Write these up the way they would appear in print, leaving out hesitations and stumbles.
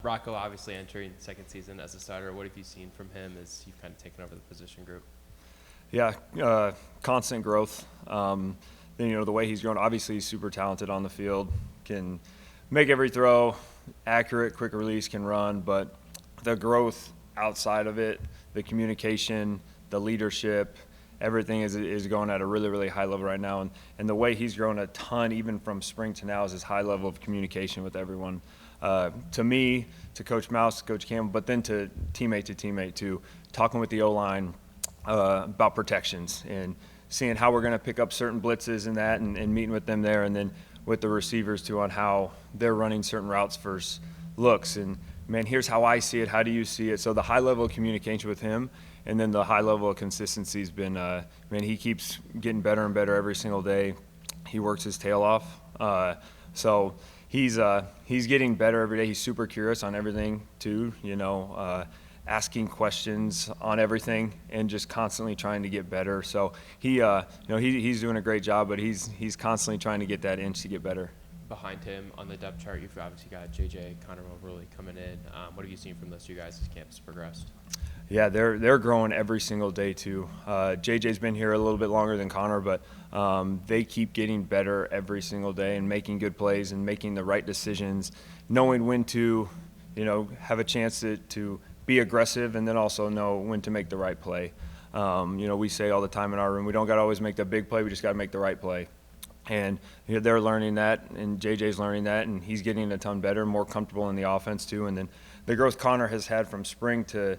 Rocco obviously entering second season as a starter. What have you seen from him as you've kind of taken over the position group? Yeah, constant growth. The way he's grown, obviously he's super talented on the field, can make every throw, accurate, quick release, can run, but the growth outside of it, the communication, the leadership, everything is going at a really, really high level right now. And the way he's grown a ton, even from spring to now, is his high level of communication with everyone. To me, to Coach Mouse, Coach Campbell, but then to teammate too, talking with the O-line about protections and seeing how we're going to pick up certain blitzes and that and meeting with them there, and then with the receivers too on how they're running certain routes versus looks. And, man, here's how I see it. How do you see it? So the high level of communication with him, and then the high level of consistency has been, he keeps getting better and better every single day. He works his tail off. So he's getting better every day. He's super curious on everything too, asking questions on everything and just constantly trying to get better. So he's doing a great job, but he's constantly trying to get that inch to get better. Behind him on the depth chart, you've obviously got JJ, Connor Moberly coming in. What have you seen from those two guys as camp has progressed? Yeah, they're growing every single day too. JJ's been here a little bit longer than Connor, but they keep getting better every single day and making good plays and making the right decisions, knowing when to, have a chance to be aggressive, and then also know when to make the right play. We say all the time in our room, we don't got to always make the big play, we just got to make the right play. And they're learning that, and JJ's learning that, and he's getting a ton better, more comfortable in the offense too. And then the growth Connor has had from spring to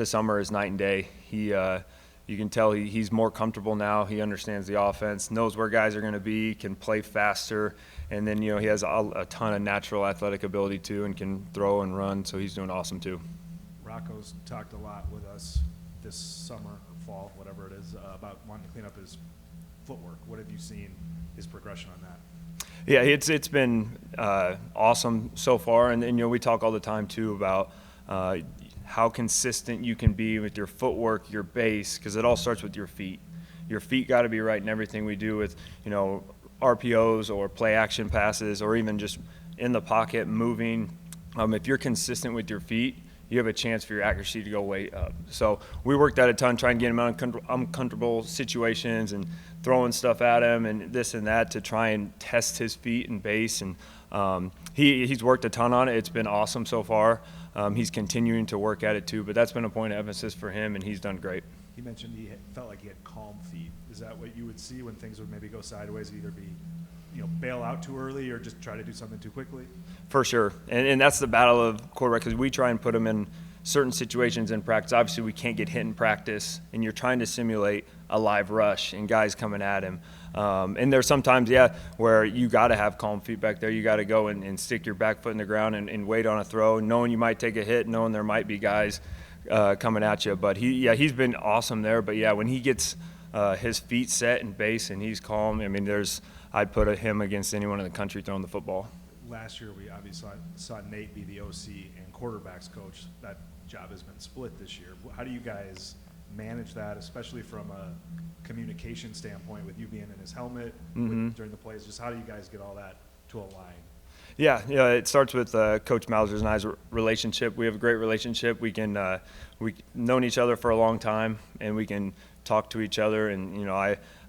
summer is night and day. You can tell he's more comfortable now. He understands the offense, knows where guys are going to be, can play faster, and then he has a ton of natural athletic ability too, and can throw and run. So he's doing awesome too. Rocco's talked a lot with us this summer or fall, whatever it is, about wanting to clean up his footwork. What have you seen his progression on that? Yeah, it's been awesome so far, and we talk all the time too about how consistent you can be with your footwork, your base, because it all starts with your feet. Your feet got to be right in everything we do with RPOs or play action passes or even just in the pocket moving. If you're consistent with your feet, you have a chance for your accuracy to go way up. So we worked at a ton trying to get him out of uncomfortable situations and throwing stuff at him and this and that to try and test his feet and base. And he's worked a ton on it. It's been awesome so far. He's continuing to work at it too, but that's been a point of emphasis for him, and he's done great. He mentioned he felt like he had calm feet. Is that what you would see when things would maybe go sideways, either be bail out too early or just try to do something too quickly? For sure. And that's the battle of quarterback, because we try and put them in certain situations in practice. Obviously, we can't get hit in practice, and you're trying to simulate a live rush and guys coming at him. And there's sometimes, where you got to have calm feet back there. You got to go and stick your back foot in the ground and wait on a throw, knowing you might take a hit, knowing there might be guys coming at you. But he's been awesome there. But, when he gets his feet set and base and he's calm, I'd put him against anyone in the country throwing the football. Last year, we obviously saw Nate be the OC and quarterbacks coach. That job has been split this year. How do you guys manage that, especially from a communication standpoint, with you being in his helmet during the plays? Just how do you guys get all that to align? Yeah, it starts with Coach Mauser's and I's relationship. We have a great relationship. We've known each other for a long time, and we can talk to each other. And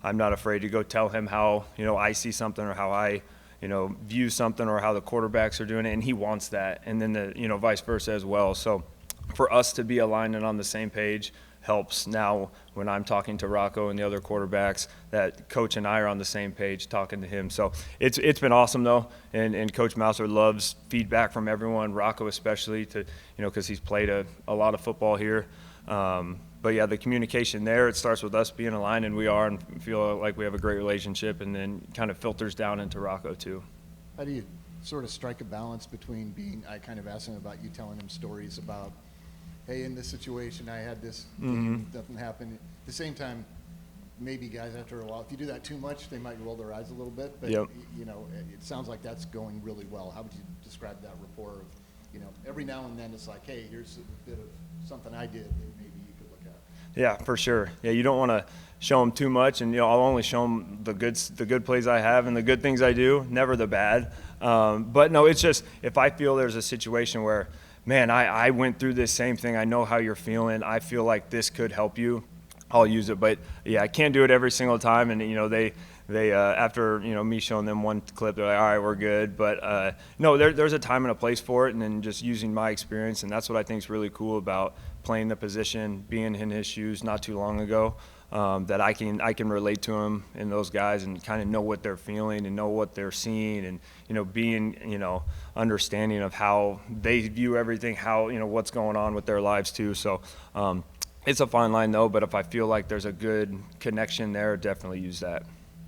I'm not afraid to go tell him how I see something or how I view something or how the quarterbacks are doing it, and he wants that, and then the vice versa as well. So for us to be aligned and on the same page helps now when I'm talking to Rocco and the other quarterbacks, that Coach and I are on the same page talking to him. So it's been awesome though, and Coach Mauser loves feedback from everyone, Rocco especially, to because he's played a lot of football here. But the communication there, it starts with us being aligned, and we are, and feel like we have a great relationship, and then kind of filters down into Rocco too. How do you sort of strike a balance between I kind of asked him about you telling him stories about, hey, in this situation I had this, nothing happened. At the same time, maybe guys after a while, if you do that too much, they might roll their eyes a little bit, but it sounds like that's going really well. How would you describe that rapport of, every now and then it's like, hey, here's a bit of something I did that maybe you could look at. Yeah, for sure. Yeah, you don't want to show them too much, and I'll only show them the good plays I have and the good things I do, never the bad. But no, it's just if I feel there's a situation where man, I went through this same thing. I know how you're feeling. I feel like this could help you. I'll use it. But, yeah, I can't do it every single time. And, they after, me showing them one clip, they're like, all right, we're good. But, no, there's a time and a place for it, and then just using my experience. And that's what I think is really cool about playing the position, being in his shoes not too long ago, that I can relate to him and those guys and kind of know what they're feeling and know what they're seeing and, being, understanding of how they view everything, how, what's going on with their lives too. So, it's a fine line though, but if I feel like there's a good connection there, definitely use that.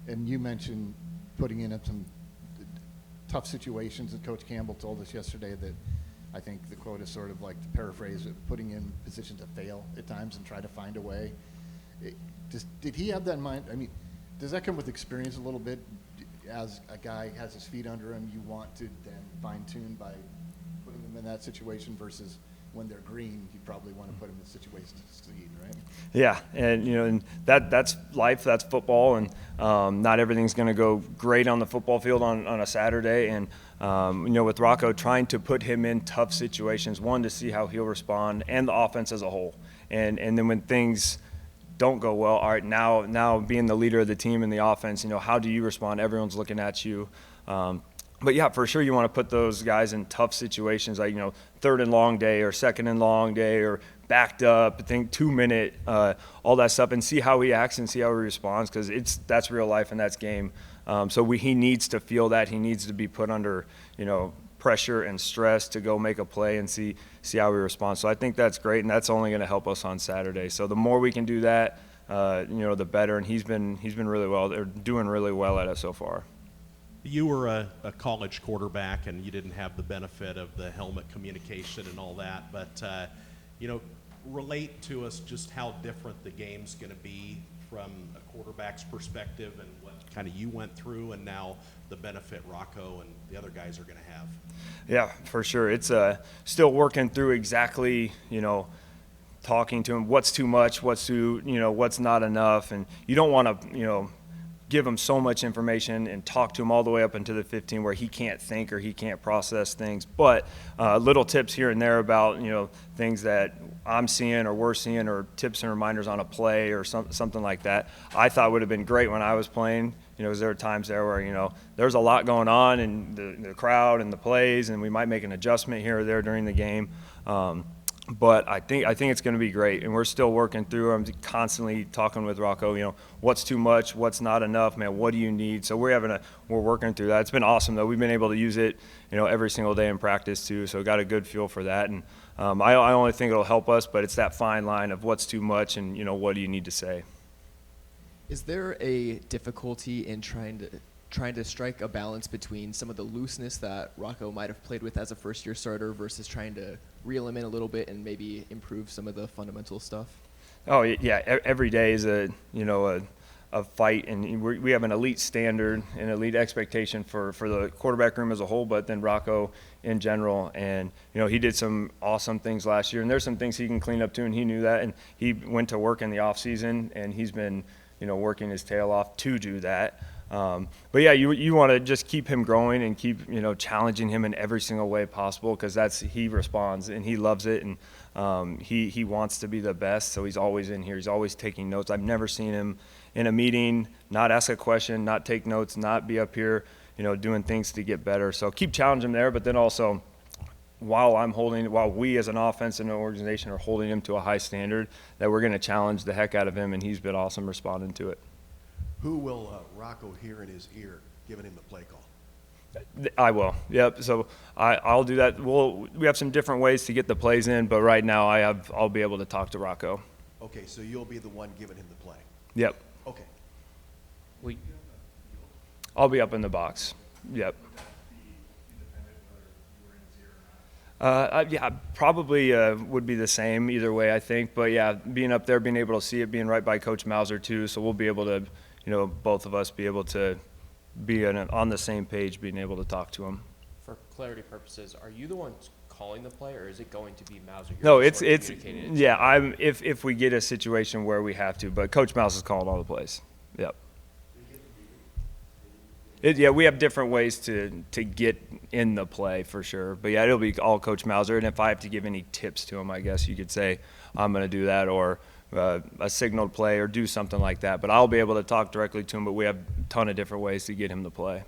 And you mentioned putting in some tough situations, and Coach Campbell told us yesterday that I think the quote is sort of like, to paraphrase it, putting in position to fail at times and try to find a way. Did he have that in mind? I mean, does that come with experience a little bit? As a guy has his feet under him, you want to then fine-tune by putting them in that situation versus when they're green, you probably want to put them in situations to succeed, right? Yeah, and and that's life, that's football, and not everything's going to go great on the football field on a Saturday. And with Rocco, trying to put him in tough situations, one, to see how he'll respond, and the offense as a whole, and then when things don't go well, all right, now being the leader of the team in the offense, how do you respond? Everyone's looking at you. But yeah, for sure, you want to put those guys in tough situations, like, third and long day or second and long day or backed up, 2-minute, all that stuff, and see how he acts and see how he responds, because that's real life and that's game. So he needs to feel that. He needs to be put under, pressure and stress to go make a play and see how he responds. So I think that's great, and that's only going to help us on Saturday. So the more we can do that, the better. And he's been really well. They're doing really well at it so far. You were a college quarterback, and you didn't have the benefit of the helmet communication and all that, but, relate to us just how different the game's going to be from a quarterback's perspective and what kind of you went through, and now the benefit Rocco and the other guys are going to have. Yeah, for sure. It's still working through exactly, talking to him, what's too much, what's not enough, and you don't want to, give him so much information and talk to him all the way up into the 15 where he can't think or he can't process things. But little tips here and there about, things that I'm seeing or we're seeing, or tips and reminders on a play or something like that, I thought would have been great when I was playing. Because there are times there where, there's a lot going on in the crowd and the plays, and we might make an adjustment here or there during the game. But I think it's going to be great, and we're still working through. I'm constantly talking with Rocco. What's too much, what's not enough, man. What do you need? So we're working through that. It's been awesome though. We've been able to use it, every single day in practice too. So got a good feel for that, and I only think it'll help us. But it's that fine line of what's too much and what do you need to say. Is there a difficulty in trying to strike a balance between some of the looseness that Rocco might have played with as a first-year starter versus trying to reel him in a little bit and maybe improve some of the fundamental stuff? Oh yeah, every day is a fight, and we have an elite standard, an elite expectation for the quarterback room as a whole, but then Rocco in general. And he did some awesome things last year, and there's some things he can clean up too, and he knew that, and he went to work in the off season, and he's been working his tail off to do that. But yeah, you want to just keep him growing and keep challenging him in every single way possible, because he responds and he loves it, and he wants to be the best. So he's always in here. He's always taking notes. I've never seen him in a meeting not ask a question, not take notes, not be up here doing things to get better. So keep challenging him there, but then also while we as an offense and an organization are holding him to a high standard, that we're going to challenge the heck out of him, and he's been awesome responding to it. Who will Rocco hear in his ear giving him the play call? I will. Yep. So I'll do that. We have some different ways to get the plays in, but right now I'll be able to talk to Rocco. Okay, so you'll be the one giving him the play. Yep. Okay. I'll be up in the box. Yep. Yeah, probably would be the same either way, I think. But yeah, being up there, being able to see it, being right by Coach Mauser too, so we'll be able to, both of us be able to be on the same page, being able to talk to him. For clarity purposes, are you the one calling the play, or is it going to be Mauser? No, it's yeah. If we get a situation where we have to, but Coach Mouse is calling all the plays. Yep. Yeah, we have different ways to get in the play for sure. But yeah, it'll be all Coach Mauser. And if I have to give any tips to him, I guess you could say I'm going to do that, or a signaled play, or do something like that. But I'll be able to talk directly to him. But we have a ton of different ways to get him to play.